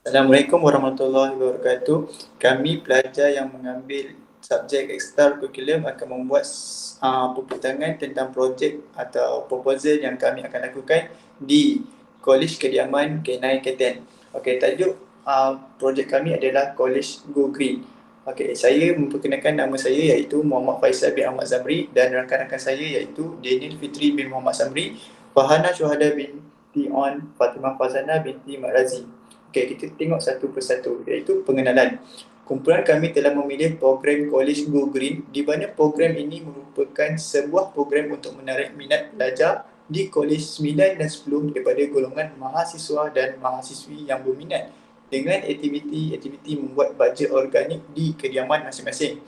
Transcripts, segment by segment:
Assalamualaikum warahmatullahi wabarakatuh. Kami pelajar yang mengambil subjek ekstrakurikulam akan membuat pembutangan tentang projek atau proposal yang kami akan lakukan di Kolej Kediaman K9 Keten. Okey, tajuk projek kami adalah Kolej Go Green. Okey, saya memperkenalkan nama saya iaitu Muhammad Faisal bin Ahmad Zamri dan rakan-rakan saya iaitu Daniel Fitri bin Muhammad Zamri, Fahana Syuhada binti On, Fatimah Fazana binti Mak Razi. Okey, kita tengok satu persatu iaitu pengenalan. Kumpulan kami telah memilih program College Go Green di mana program ini merupakan sebuah program untuk menarik minat pelajar di Kolej 9 dan 10 daripada golongan mahasiswa dan mahasiswi yang berminat dengan aktiviti-aktiviti membuat bajet organik di kediaman masing-masing.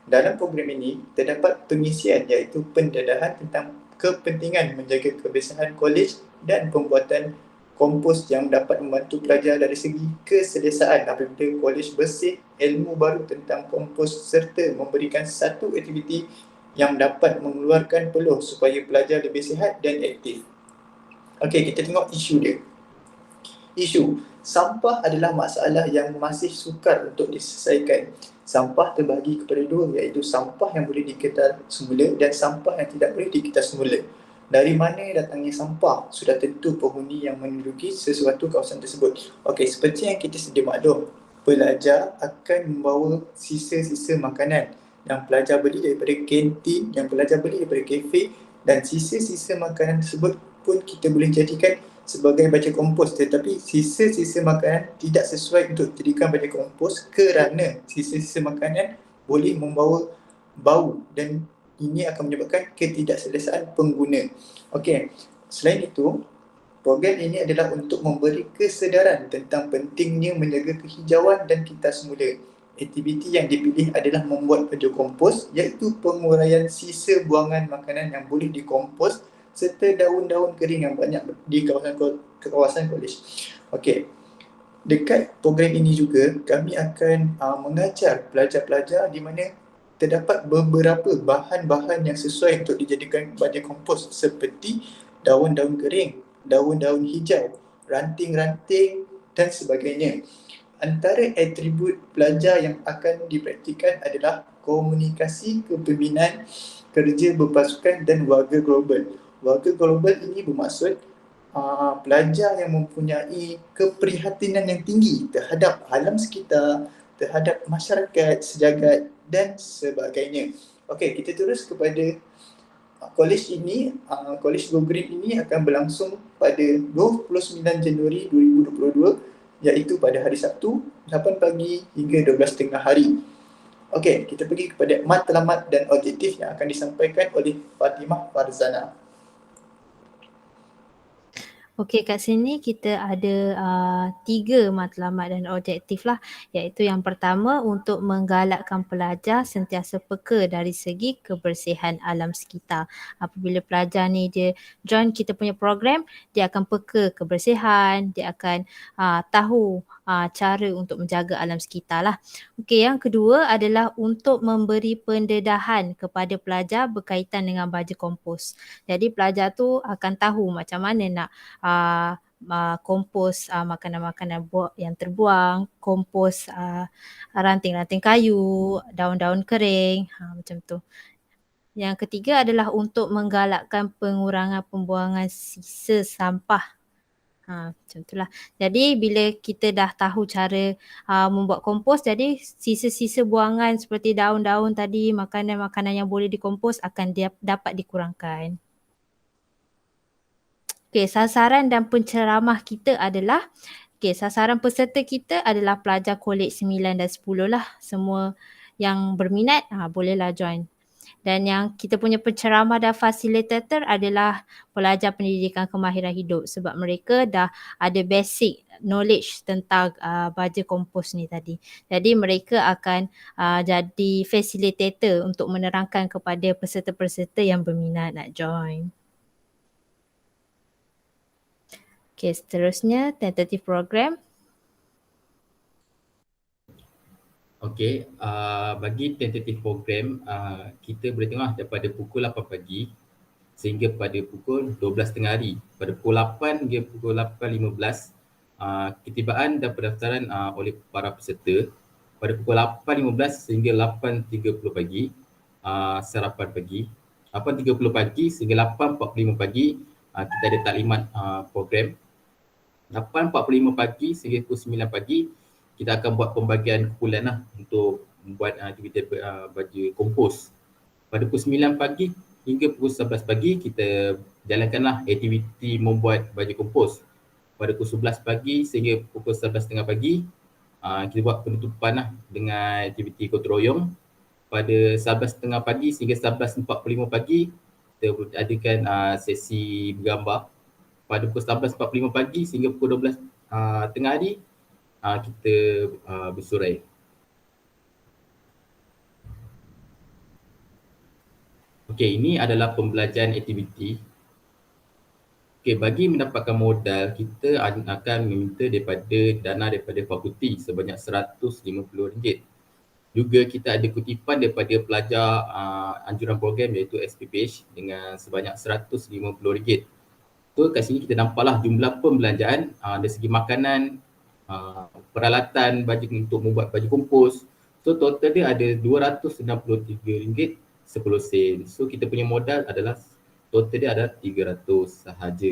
Dalam program ini terdapat pengisian iaitu pendedahan tentang kepentingan menjaga kebersihan kolej dan pembuatan kompos yang dapat membantu pelajar dari segi keselesaan apabila kolej bersih ilmu baru tentang kompos serta memberikan satu aktiviti yang dapat mengeluarkan peluh supaya pelajar lebih sihat dan aktif. Okey, kita tengok isu dia. Isu sampah adalah masalah yang masih sukar untuk diselesaikan. Sampah terbahagi kepada dua iaitu sampah yang boleh diketar semula dan sampah yang tidak boleh diketar semula. Dari mana datangnya sampah? Sudah tentu penghuni yang menduduki sesuatu kawasan tersebut. Okey, seperti yang kita sedia maklum, pelajar akan membawa sisa-sisa makanan yang pelajar beli daripada kantin, yang pelajar beli daripada kafe, dan sisa-sisa makanan tersebut pun kita boleh jadikan sebagai baja kompos, tetapi sisa-sisa makanan tidak sesuai untuk dijadikan baja kompos kerana sisa-sisa makanan boleh membawa bau dan ini akan menyebabkan ketidakselesaan pengguna. Okey, selain itu, program ini adalah untuk memberi kesedaran tentang pentingnya menjaga kehijauan dan kita semula. Aktiviti yang dipilih adalah membuat baja kompos iaitu penguraian sisa buangan makanan yang boleh dikompos serta daun-daun kering yang banyak di kawasan kolej. Okey, dekat program ini juga kami akan mengajar pelajar-pelajar di mana terdapat beberapa bahan-bahan yang sesuai untuk dijadikan baja kompos seperti daun-daun kering, daun-daun hijau, ranting-ranting dan sebagainya. Antara atribut pelajar yang akan dipraktikkan adalah komunikasi kepimpinan, kerja berpasukan dan warga global. Warga global ini bermaksud pelajar yang mempunyai keprihatinan yang tinggi terhadap alam sekitar, terhadap masyarakat sejagat dan sebagainya. Okey, kita terus kepada kolej ini. Kolej Go Green ini akan berlangsung pada 29 Januari 2022 iaitu pada hari Sabtu 8 pagi hingga 12.30 hari. Okey, kita pergi kepada matlamat dan objektif yang akan disampaikan oleh Fatimah Farzana. Okey, kat sini kita ada 3 matlamat dan objektif lah, iaitu yang pertama untuk menggalakkan pelajar sentiasa peka dari segi kebersihan alam sekitar. Apabila pelajar ni dia join kita punya program, dia akan peka kebersihan, dia akan tahu cara untuk menjaga alam sekitar lah. Okey, yang kedua adalah untuk memberi pendedahan kepada pelajar berkaitan dengan baja kompos. Jadi pelajar tu akan tahu macam mana nak kompos makanan-makanan yang terbuang, kompos ranting-ranting kayu, daun-daun kering, macam tu. Yang ketiga adalah untuk menggalakkan pengurangan pembuangan sisa sampah. Macam itulah. Jadi bila kita dah tahu cara membuat kompos, jadi sisa-sisa buangan seperti daun-daun tadi, makanan-makanan yang boleh dikompos akan dapat dikurangkan. Okey, sasaran dan penceramah kita adalah, sasaran peserta kita adalah pelajar kolej 9 dan 10 lah. Semua yang berminat bolehlah join. Dan yang kita punya penceramah dan fasilitator adalah pelajar pendidikan kemahiran hidup sebab mereka dah ada basic knowledge tentang baja kompos ni tadi. Jadi mereka akan jadi facilitator untuk menerangkan kepada peserta-peserta yang berminat nak join. Okey, seterusnya tentative program. Okey, bagi tentative program, kita boleh tengok daripada pukul 8 pagi sehingga pada pukul 12.30 hari. Pada pukul 8 hingga pukul 8.15 ketibaan dan pendaftaran oleh para peserta pada pukul 8.15 sehingga 8.30 pagi, sarapan pagi. 8.30 pagi sehingga 8.45 pagi kita ada taklimat program. 8.45 pagi sehingga pukul 9 pagi kita akan buat pembagian kumpulan lah untuk membuat aktiviti baju kompos. Pada pukul 9 pagi hingga pukul 11 pagi kita jalankanlah aktiviti membuat baju kompos. Pada pukul 11 pagi sehingga pukul 11.30 pagi kita buat penutupan lah dengan aktiviti gotong royong. Pada 11.30 pagi sehingga 11.45 pagi kita adakan sesi bergambar. Pada pukul 11.45 pagi sehingga pukul 12 tengah hari kita bersurai. Okey, ini adalah pembelajaran aktiviti. Okey, bagi mendapatkan modal, kita akan meminta dana daripada fakulti sebanyak RM150. Juga kita ada kutipan daripada pelajar anjuran program iaitu SPPH dengan sebanyak RM150. So kat sini kita nampaklah jumlah pembelanjaan dari segi makanan, peralatan baju untuk membuat baju kompos. So total dia ada RM263.10. So kita punya modal adalah total dia adalah 300 sahaja.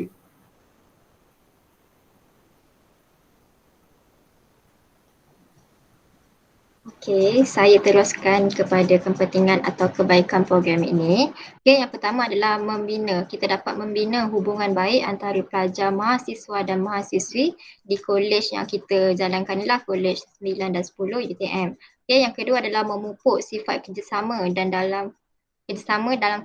Okey, saya teruskan kepada kepentingan atau kebaikan program ini. Okey, yang pertama adalah membina. Kita dapat membina hubungan baik antara pelajar, mahasiswa dan mahasiswi di kolej yang kita jalankan inilah, kolej 9 dan 10 UTM. Okey, yang kedua adalah memupuk sifat kerjasama dalam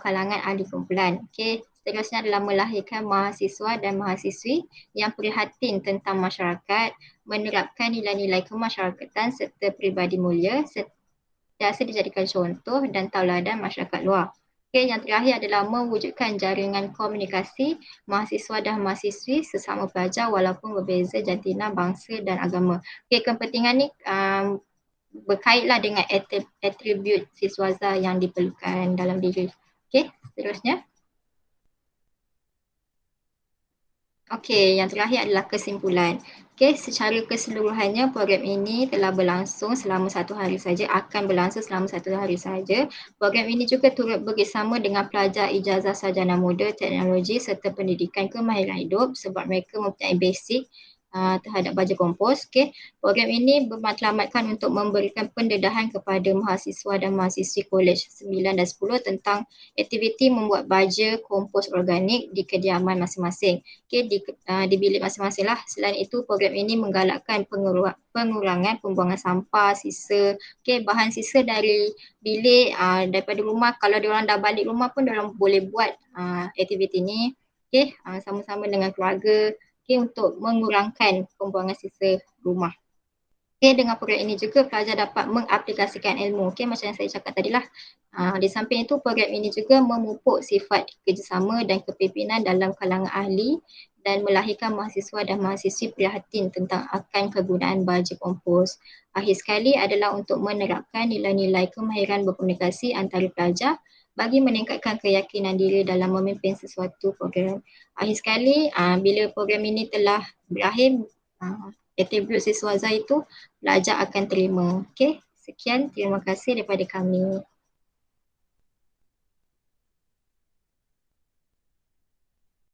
kalangan ahli kumpulan. Okey, seterusnya adalah melahirkan mahasiswa dan mahasiswi yang prihatin tentang masyarakat, menerapkan nilai-nilai kemasyarakatan serta peribadi mulia, sentiasa dijadikan contoh dan tauladan masyarakat luar. Okey, yang terakhir adalah mewujudkan jaringan komunikasi mahasiswa dan mahasiswi sesama pelajar walaupun berbeza jantina, bangsa dan agama. Okey, kepentingan ni berkaitlah dengan atribut siswaza yang diperlukan dalam diri. Okey, seterusnya. Okey, yang terakhir adalah kesimpulan. Okey, secara keseluruhannya program ini telah berlangsung selama 1 hari saja, akan berlangsung selama 1 hari saja. Program ini juga turut bekerjasama dengan pelajar ijazah sarjana muda teknologi serta pendidikan kemahiran hidup sebab mereka mempunyai basic terhadap baja kompos. Okay. Program ini bermatlamatkan untuk memberikan pendedahan kepada mahasiswa dan mahasiswi kolej 9 dan 10 tentang aktiviti membuat baja kompos organik di kediaman masing-masing. Okay, di bilik masing-masing lah. Selain itu, program ini menggalakkan pengurangan pembuangan sampah, sisa, bahan sisa dari bilik, daripada rumah. Kalau diorang dah balik rumah pun diorang boleh buat aktiviti ni, sama-sama dengan keluarga, untuk mengurangkan pembuangan sisa rumah. Dengan program ini juga pelajar dapat mengaplikasikan ilmu. Macam yang saya cakap tadi lah. Di samping itu, program ini juga memupuk sifat kerjasama dan kepimpinan dalam kalangan ahli dan melahirkan mahasiswa dan mahasiswi prihatin tentang akan kegunaan baja kompos. Akhir sekali adalah untuk menerapkan nilai-nilai kemahiran berkomunikasi antara pelajar bagi meningkatkan keyakinan diri dalam memimpin sesuatu program. Akhir sekali, bila program ini telah berakhir, atribut siswaza itu pelajar akan terima. Okey, sekian, terima kasih daripada kami.